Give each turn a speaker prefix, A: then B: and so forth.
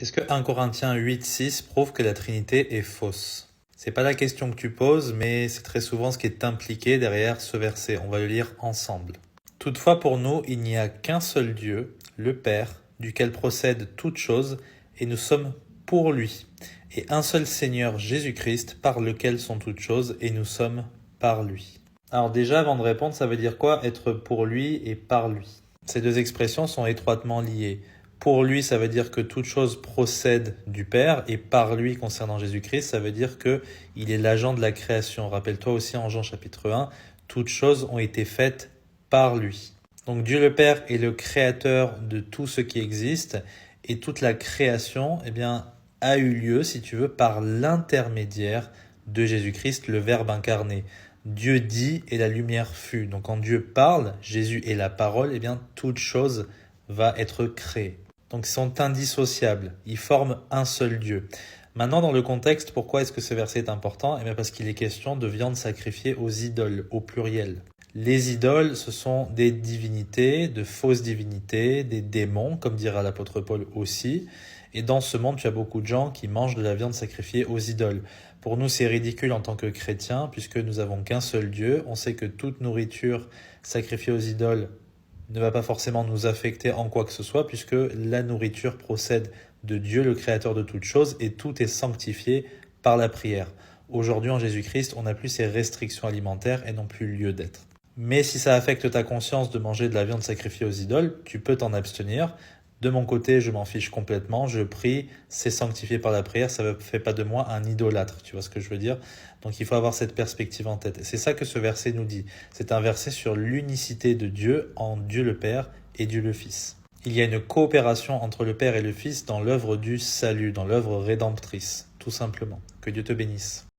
A: Est-ce que 1 Corinthiens 8,6 prouve que la Trinité est fausse? C'est pas la question que tu poses, mais c'est très souvent ce qui est impliqué derrière ce verset. On va le lire ensemble. Toutefois, pour nous, il n'y a qu'un seul Dieu, le Père, duquel procède toute chose, et nous sommes pour lui. Et un seul Seigneur Jésus-Christ, par lequel sont toutes choses, et nous sommes par lui. Alors déjà, avant de répondre, ça veut dire quoi être pour lui et par lui? Ces deux expressions sont étroitement liées. Pour lui, ça veut dire que toute chose procède du Père, et par lui, concernant Jésus-Christ, ça veut dire que il est l'agent de la création. Rappelle-toi aussi en Jean chapitre 1, toutes choses ont été faites par lui. Donc Dieu le Père est le créateur de tout ce qui existe, et toute la création, a eu lieu, si tu veux, par l'intermédiaire de Jésus-Christ, le Verbe incarné. Dieu dit et la lumière fut. Donc quand Dieu parle, Jésus est la parole, toute chose va être créée. Donc ils sont indissociables, ils forment un seul Dieu. Maintenant, dans le contexte, pourquoi est-ce que ce verset est important? Parce qu'il est question de viande sacrifiée aux idoles, au pluriel. Les idoles, ce sont des divinités, de fausses divinités, des démons, comme dira l'apôtre Paul aussi. Et dans ce monde, tu as beaucoup de gens qui mangent de la viande sacrifiée aux idoles. Pour nous, c'est ridicule en tant que chrétiens, puisque nous n'avons qu'un seul Dieu. On sait que toute nourriture sacrifiée aux idoles ne va pas forcément nous affecter en quoi que ce soit, puisque la nourriture procède de Dieu, le créateur de toutes choses, et tout est sanctifié par la prière. Aujourd'hui, en Jésus-Christ, on n'a plus ces restrictions alimentaires et non plus lieu d'être. Mais si ça affecte ta conscience de manger de la viande sacrifiée aux idoles, tu peux t'en abstenir. De mon côté, je m'en fiche complètement, je prie, c'est sanctifié par la prière, ça ne fait pas de moi un idolâtre, tu vois ce que je veux dire? Donc il faut avoir cette perspective en tête. Et c'est ça que ce verset nous dit. C'est un verset sur l'unicité de Dieu en Dieu le Père et Dieu le Fils. Il y a une coopération entre le Père et le Fils dans l'œuvre du salut, dans l'œuvre rédemptrice, tout simplement. Que Dieu te bénisse.